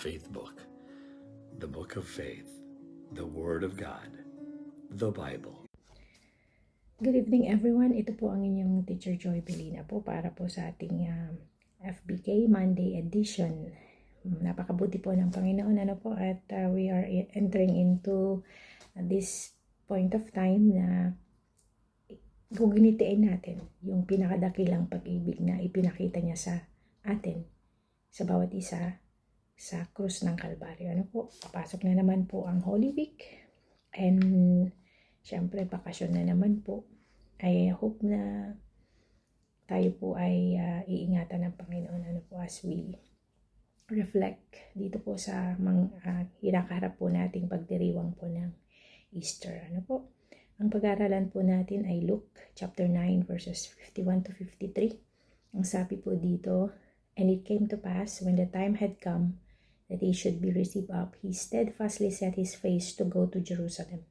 faith book, the book of faith, the Word of God, the Bible. Good evening everyone. Ito po ang inyong Teacher Joy Belina po para po sa ating FBK Monday edition. Napakabuti po ng Panginoon at we are entering into this point of time na gugunitain natin yung pinakadakilang pag-ibig na ipinakita niya sa atin, sa bawat isa sa krus ng Kalbaryo. Papasok na naman po ang Holy Week and syempre bakasyon na naman po. I hope na tayo po ay iingatan ng Panginoon as we reflect dito po sa hinakaharap po nating pagdiriwang po ng Easter. Ang pag-aaralan po natin ay Luke chapter 9 verses 51 to 53. Ang sabi po dito, "And it came to pass when the time had come that he should be received up, he steadfastly set his face to go to Jerusalem.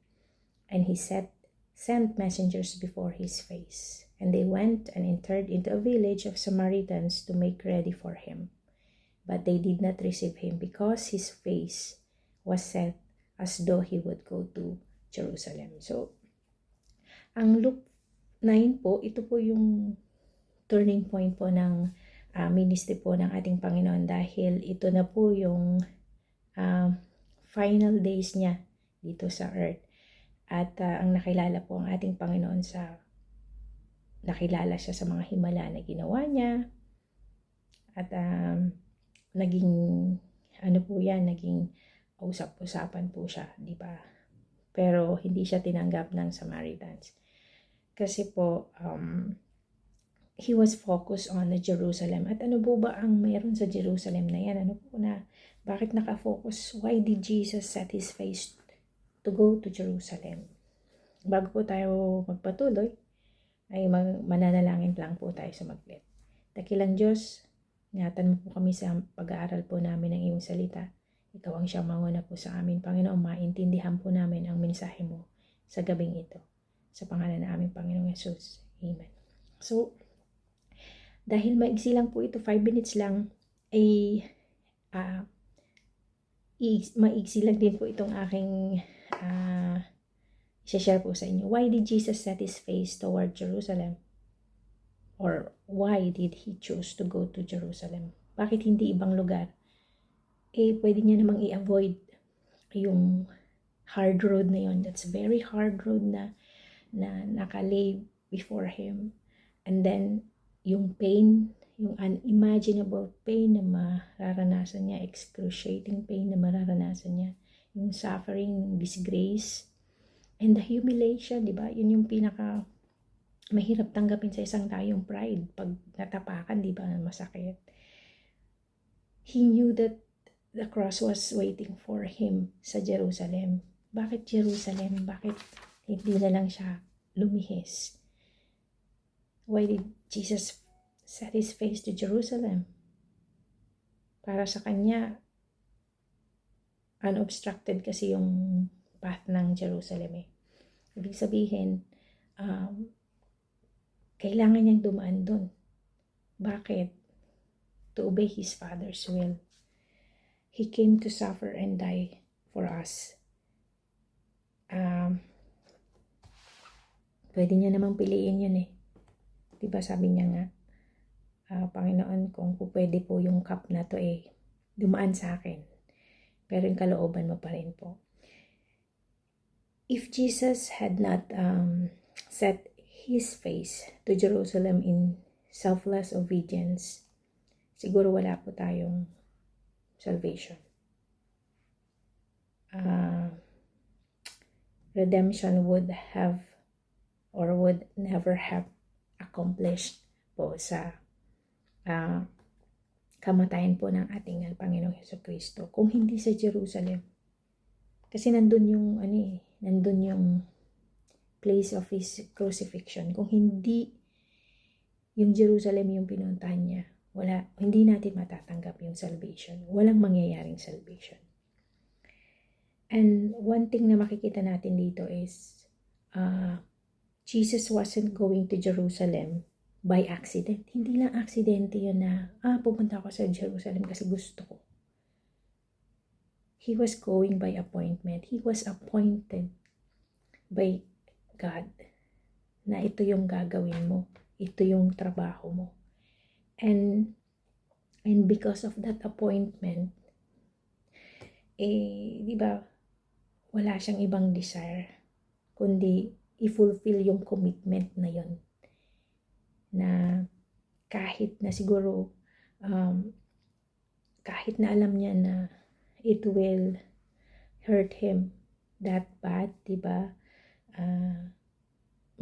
And he sent messengers before his face. And they went and entered into a village of Samaritans to make ready for him. But they did not receive him because his face was set as though he would go to Jerusalem." So, ang Luke 9 po, ito po yung turning point po ng ministry po ng ating Panginoon dahil ito na po yung final days niya dito sa earth. At ang nakilala po ang ating Panginoon nakilala siya sa mga himala na ginawa niya. At naging usap-usapan po siya, di ba? Pero hindi siya tinanggap ng Samaritans. Kasi po, he was focused on the Jerusalem. At ano po ba ang mayroon sa Jerusalem na yan? Bakit nakafocus? Why did Jesus set his face to go to Jerusalem? Bago po tayo magpatuloy, ay mananalangin lang po tayo sa maglit. Dakilang Diyos, ingatan mo po kami sa pag-aaral po namin ng iyong salita. Ikaw ang siyang manguna po sa amin. Panginoon, maintindihan po namin ang mensahe mo sa gabing ito. Sa pangalan ng aming Panginoong Yesus. Amen. So, dahil maigsi lang po ito, 5 minutes lang, ay maigsi lang din po itong aking i-share po sa inyo. Why did Jesus set his face toward Jerusalem? Or why did he choose to go to Jerusalem? Bakit hindi ibang lugar? Pwede niya namang i-avoid yung hard road na yun. That's very hard road na nakalay before him. And then, yung pain, yung unimaginable pain na mararanasan niya, excruciating pain na mararanasan niya, yung suffering, disgrace, and the humiliation, di ba? Yun yung pinaka mahirap tanggapin sa isang tayong pride. Pag natapakan, di ba, masakit. He knew that the cross was waiting for him sa Jerusalem. Bakit Jerusalem? Bakit hindi na lang siya lumihis? Why did Jesus set his face to Jerusalem? Para sa kanya, unobstructed kasi yung path ng Jerusalem. Ibig sabihin, kailangan niyang dumaan dun. Bakit? To obey his Father's will. He came to suffer and die for us. Pwede niya namang piliin yun Diba sabi niya nga, Panginoon, kung pwede po yung cup na to dumaan sa akin. Pero yung kalooban mo pa rin po. If Jesus had not set his face to Jerusalem in selfless obedience, siguro wala po tayong salvation. Redemption would never have accomplished po sa kamatayan po ng ating Panginoong Jesucristo kung hindi sa Jerusalem. Kasi nandun yung place of his crucifixion. Kung hindi yung Jerusalem yung pinuntahan niya, hindi natin matatanggap yung salvation. Walang mangyayaring salvation. And one thing na makikita natin dito is Jesus wasn't going to Jerusalem by accident. Hindi lang aksidente yun na, pupunta ako sa Jerusalem kasi gusto ko. He was going by appointment. He was appointed by God na ito yung gagawin mo. Ito yung trabaho mo. And because of that appointment, di ba, wala siyang ibang desire, kundi i-fulfill yung commitment na yon. Na kahit na siguro, kahit na alam niya na it will hurt him that bad, di ba,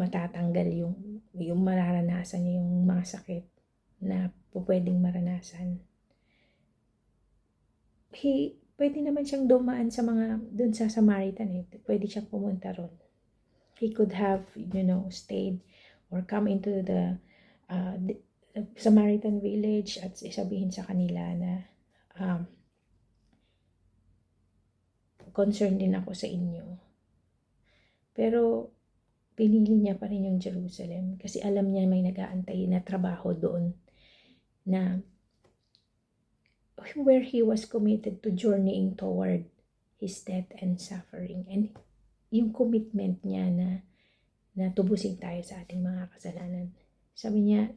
matatanggal yung mararanasan niya, yung mga sakit na pwedeng maranasan. Pwede naman siyang dumaan sa dun sa Samaritan Pwede siyang pumunta ron. He could have, stayed or come into the Samaritan village at sabihin sa kanila na concerned din ako sa inyo. Pero pinili niya pa rin yung Jerusalem kasi alam niya may nag-aantay na trabaho doon na where he was committed to journeying toward his death and suffering. And yung commitment niya na tubusin tayo sa ating mga kasalanan. Sabi niya,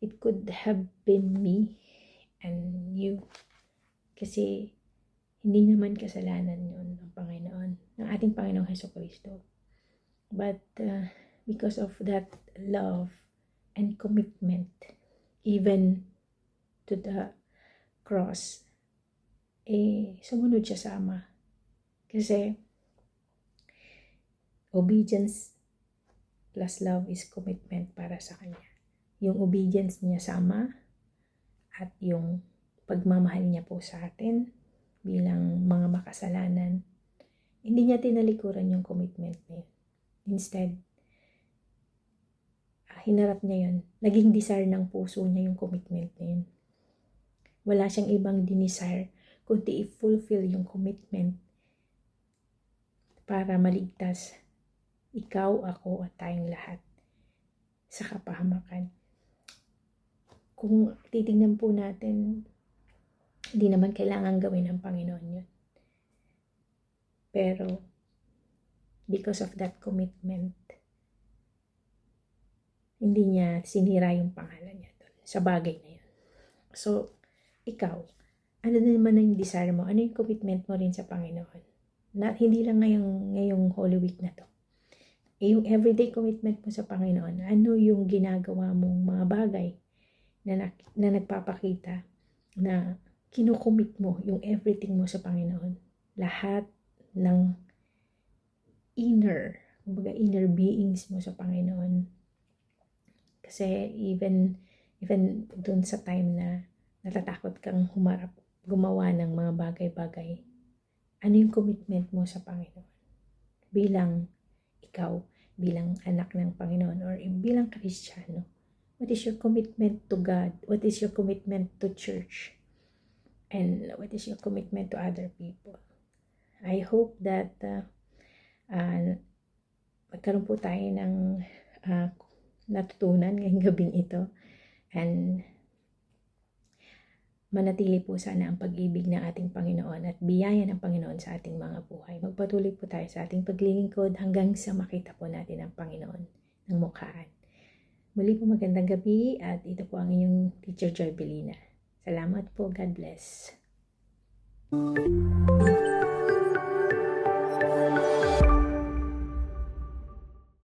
it could have been me and you. Kasi hindi naman kasalanan yun ng Panginoon, ng ating Panginoong Hesukristo. But because of that love and commitment, even to the cross, sumunod siya sa Ama. Kasi obedience plus love is commitment para sa Kanya. Yung obedience niya sa Ama at yung pagmamahal niya po sa atin bilang mga makasalanan, hindi niya tinalikuran yung commitment niya. Instead, hinarap niya yun. Naging desire ng puso niya yung commitment niya yun. Wala siyang ibang dinesire kundi i-fulfill yung commitment para maligtas ikaw, ako, at tayong lahat sa kapahamakan. Kung titingnan po natin, hindi naman kailangan gawin ng Panginoon yun. Pero, because of that commitment, hindi niya sinira yung pangalan niya doon sa bagay na yun. So, ikaw, ano naman yung desire mo? Ano yung commitment mo rin sa Panginoon? Hindi lang ngayong Holy Week na to. Yung everyday commitment mo sa Panginoon, ano yung ginagawa mong mga bagay na nagpapakita na kinukomit mo yung everything mo sa Panginoon. Lahat ng inner beings mo sa Panginoon. Kasi even dun sa time na natatakot kang gumawa ng mga bagay-bagay, ano yung commitment mo sa Panginoon? Bilang ikaw, bilang anak ng Panginoon, or bilang Kristiyano. What is your commitment to God? What is your commitment to church? And what is your commitment to other people? I hope that magkaroon po tayo ng natutunan ngayong gabing ito. And manatili po sana ang pag-ibig ng ating Panginoon at biyaya ng Panginoon sa ating mga buhay. Magpatuloy po tayo sa ating paglilingkod hanggang sa makita po natin ang Panginoon ng mukhaan. Muli po magandang gabi at ito po ang inyong Teacher Joy Belina. Salamat po. God bless.